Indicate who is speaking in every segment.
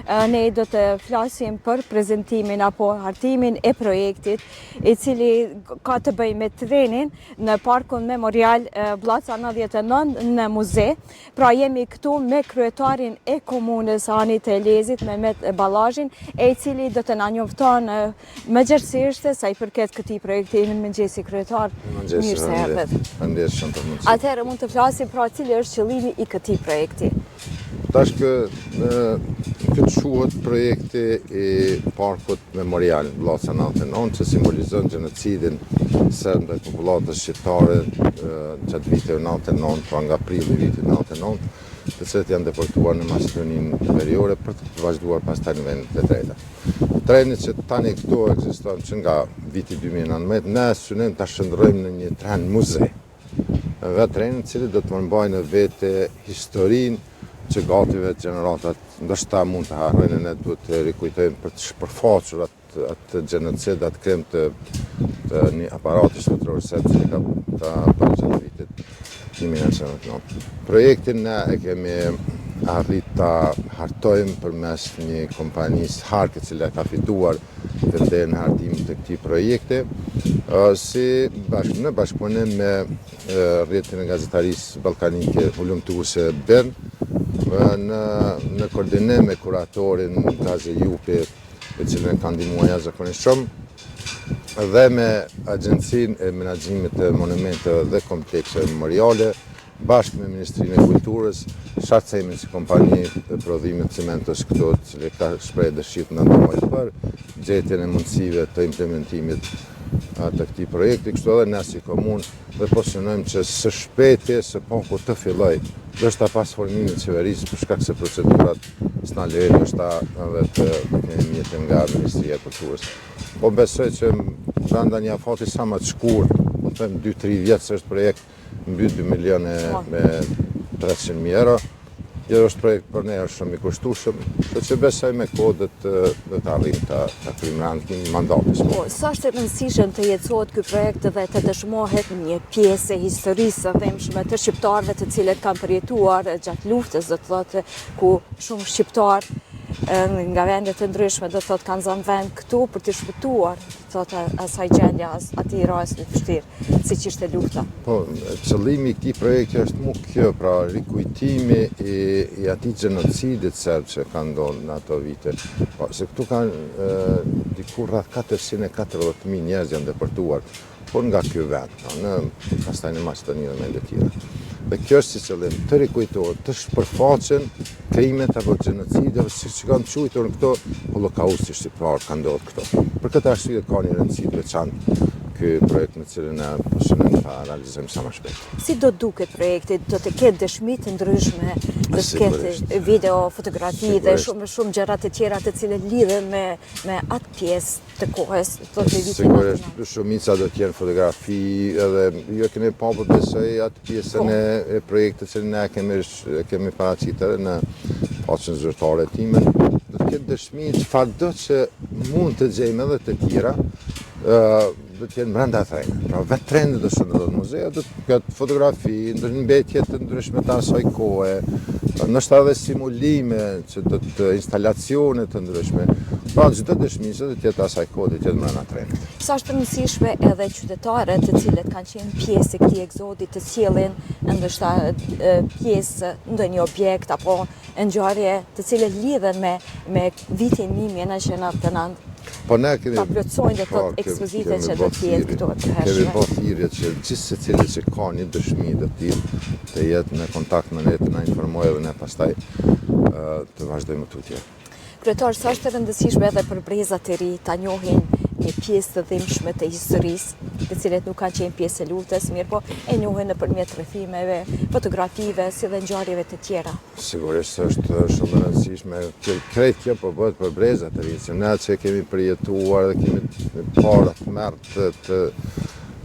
Speaker 1: ne do të flasim për prezentimin apo hartimin e projektit, i cili ka të bëjë me trenin në Parkun Memorial Vllaca 99 në muze. Pra jemi këtu me kryetarin e komunës Anit e Lezit, Mehmet Ballazhin, i cili do të na njofton më gjerësisht sa i përket këtij projekti. Mëngjesi kryetar. Mirë se erdhët. Atëherë mund të flasim pra cili është qëllimi i këtij projekti.
Speaker 2: Tash këtë shuhet projekti i Parkut Memorial Vllaca 99 që simbolizon gjenocidin serb ndaj popullatës shqiptare gjatë viteve 99, pra nga prilli i vitit 99, të cilët janë deportuar në Maqedoninë Veriore për të vazhduar pastaj në vendet e drejta. Treni që tani këtu ekziston që nga viti 2019, ne synojmë ta shndrojmë në një tren muze. Vetë trenin i cili do të përmbajë në vete historinë që gative gjeneratat ndoshta mund të harrojnë, ne duhet të rikujtojmë për të shpërfaqur atë gjenocid, atë krim të një aparati shtetëror serb që ka bërë gjatë vitit 1999. Projektin ne e kemi arrit ta hartojmë përmes një kompanisë Hark, e cila ka fituar veten në hartimin të këtij projekti, në bashkëpunim me rrjetin e gazetarisë ballkanike Ulumtuese Bern, në koordinim me kuratorin Gazi Jupi, i cili ka ndihmuar jashtëzakonisht shumë, dhe me Agjencinë e Menaxhimit të Monumenteve dhe Komplekseve Memoriale, bashkë me Ministrinë e Kulturës, Shartsemi si kompani e prodhimit cimentos këtu, që ka shprehë dëshirë të na ndihmojë për gjetjen e mundësive të implementimit të këtij projekti, kështu edhe ne si komunë dhe pozicionojmë që së shpejti, së paku të fillojë, ndoshta pas formimit të qeverisë, për shkak se procedurat s'na lejojnë ndoshta edhe të kemi mjetë nga Ministria e Kulturës. Po besoj që brenda një afati sa më të shkurtë, po them 2-3 vjet se është projekt mbi 2 milionë me 300.000 euro. Jo është projekt për ne është shumë i kushtueshëm, por që besoj me kohë do të arrijmë ta kryejmë mandatin.
Speaker 1: Po, sa është e rëndësishme të jetësohet ky projekt dhe të dëshmohet një pjesë e historisë së dhëmshme të shqiptarëve të cilët kanë përjetuar gjatë luftës, do të thotë, ku shumë shqiptar nga vende të ndryshme do të thotë kanë zënë vend këtu për të shpëtuar thotë asaj gjendja, atij rasti të vështirë, siç ishte lufta.
Speaker 2: Po, qëllimi i këtij projekti është më kjo, pra rikujtimi i atij gjenocidit serb që ka ndodhur në ato vite. Po, se këtu kanë diku rreth 440.000 njerëz janë deportuar, por nga ky vend, pastaj në Maqedoni dhe vende të tjera. Dhe kjo është si qëllim, të rikujtohet, të shpërfaqen krimet apo gjenocideve siç kanë quajtur këto holokausti shqiptar ka ndodhur këto. Për këtë arsye ka një rëndësi të veçantë ky projekt në cilin ne pozicionojmë ta realizojmë sa më shpejt.
Speaker 1: Si do duket projekti? Do të ketë dëshmi të ndryshme, do të ketë video, fotografi dhe shumë gjëra të tjera të cilët lidhen me atë pjesë të kohës,
Speaker 2: sigurisht, shumica do të jenë fotografi, edhe jo kemi pasur besoj atë pjesën e projektit që ne kemi paraqitur në faqen zyrtare time. Do të ketë dëshmi çfarë do që mund të gjejmë edhe të tjera, do të jenë brenda trenit. Pra vetë treni do shëndetëhet muzeu, do të ketë fotografi, mbetje të ndryshme të asaj kohe, ndoshta edhe simulime, që do të instalacione të ndryshme. Pra çdo dëshmi që do të jetë asaj kohe, do të jetë brenda trenit.
Speaker 1: Sa është rëndësishme edhe qytetarët të cilët kanë qenë pjesë e këtij eksodi të sjellin ndoshta pjesë ndonjë objekt apo ngjarje të cilët lidhen me vitin 1999.
Speaker 2: Po ne kemi
Speaker 1: ta plotësojnë dhe tot ekspozitet që do të jetë këtu të hershme.
Speaker 2: Kemi bërë thirrje që gjithë secili që ka një dëshmi të jetë në kontakt me ne, të na informojë dhe ne pastaj të vazhdojmë tutje.
Speaker 1: Kryetar, sa është e rëndësishme edhe për brezat e ri ta njohin një pjesë të dhimbshme të historisë, të cilët nuk kanë qenë pjesë e luftës, mirë po e njohin nëpërmjet rrëfimeve, fotografive, si dhe ngjarjeve të tjera.
Speaker 2: Sigurisht është shumë e rëndësishme. Krejt kjo po bëhet për brezat e ri, që ne që kemi përjetuar dhe kemi parë të merë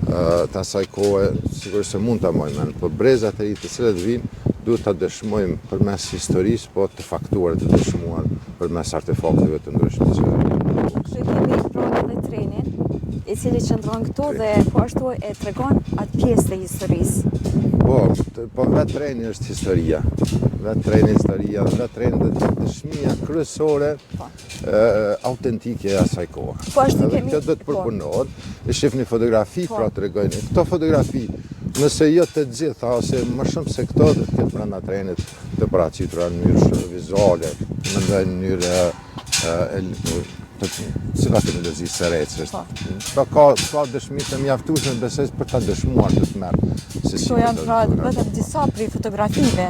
Speaker 2: të asaj kohe, sigurisht se mund ta mojmë, por brezat e ri të cilët vinë duhet ta dëshmojmë përmes historisë, po të faktuar të dëshmuar përmes artefakteve të ndryshme që
Speaker 1: kemi prodhur edhe trenin, i cili qëndron këtu dhe po ashtu e tregon atë pjesë të historisë.
Speaker 2: Po vetë treni është historia. dhe treni historia, dhe treni dhe të dëshmia kryesore autentike e asaj kohë.
Speaker 1: Edhe
Speaker 2: kjo do të përpunohet, e shihni fotografi pra tregojnë. Këto fotografi, nëse jo të gjitha ose më shumë se këto do të ketë brenda trenit të paraqitura në mënyrë vizuale, në mënyrë cilat teknologji së reç është. Pra ka dëshmi të mjaftueshme besoj për ta dëshmuar të merr.
Speaker 1: Këto janë pra vetëm disa prej fotografive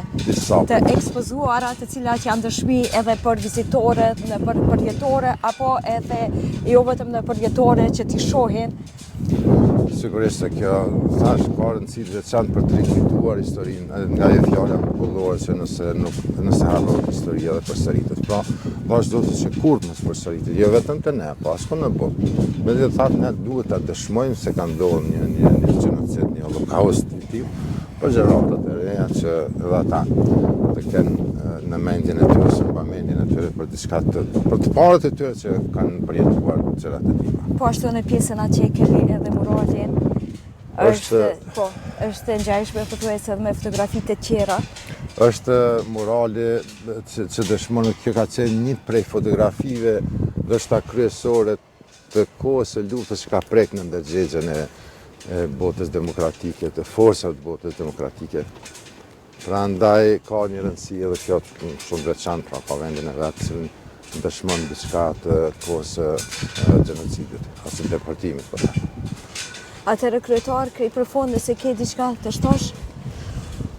Speaker 1: të ekspozuara të cilat janë dëshmi edhe për vizitorët, për përjetore, apo edhe jo vetëm në përjetore që t'i shohin.
Speaker 2: Sigurisht se kjo thash ka rëndësi të veçantë për të rikujtuar historinë, nga ajo fjala popullore që nëse harrohet historia dhe përsëritet. Pra, vazhdo të që kurrë mos përsëritet, jo vetëm te ne, po as në botë. Me të thatë ne duhet ta dëshmojmë se ka ndodhur një genocid, një holokaust i tillë, për gjëratat e reja që edhe ata të kenë në mendjen e tyre, ose në mendjen e tyre për diçka për të parët e tyre që kanë përjetuar gjërat e tilla.
Speaker 1: Po ashtu në pjesën atë që keni edhe muralin, është ngjashme pothuajse edhe me fotografitë të tjera.
Speaker 2: Është murali që dëshmon kjo ka qenë një prej fotografive ndoshta kryesore të kohës së luftës që ka prek në ndërgjegjen e botës demokratike, të forcave të botës demokratike. Prandaj ka një rëndësi edhe kjo shumë veçantë, pra ka vendin e vet që dëshmon diçka të kohës së genocidit, ose deportimit po ta.
Speaker 1: Atëherë kryetar, për fond nëse ke diçka të shtosh?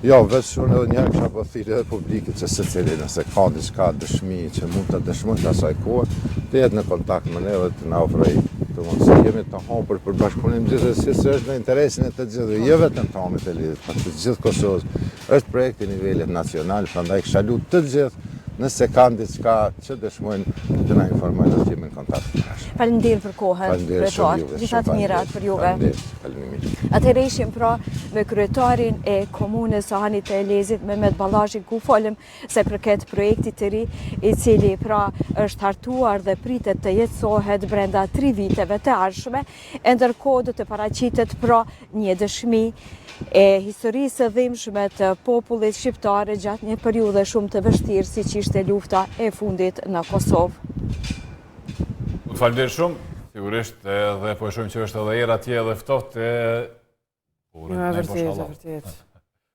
Speaker 2: Jo, veç unë edhe njerë kisha po thirrje edhe publikut që secili nëse ka diçka dëshmi që mund ta dëshmojë asaj kohë, të jetë në kontakt me ne dhe të na ofrojë. Se jemi të hapur për bashkëpunim gjithsesi se është në interesin e të gjithë, jo vetëm të Hamit e Lidhit, por të gjithë Kosovës. Është projekt i nivelit nacional, prandaj kisha lutur të gjithë nëse kanë diçka që dëshmojnë të na informojnë dhe të jemi në kontakt.
Speaker 1: Faleminderit për kohën, kryetar. Gjitha të mirat për juve.
Speaker 2: Faleminderit.
Speaker 1: Atëherë ishim pra me kryetarin e komunës së Hanit të Elezit, Mehmet Ballazhi, ku folëm se përket projektit të ri, i cili pra është hartuar dhe pritet të jetësohet brenda 3 viteve të ardhshme, e ndërkohë do të paraqitet pra një dëshmi e historisë së dhimbshme të popullit shqiptar gjatë një periudhe shumë të vështirë siç ishte lufta e fundit në Kosovë.
Speaker 3: Faleminderit shumë. Sigurisht edhe po e shohim që është edhe era atje edhe ftohtë.
Speaker 4: Vërtet.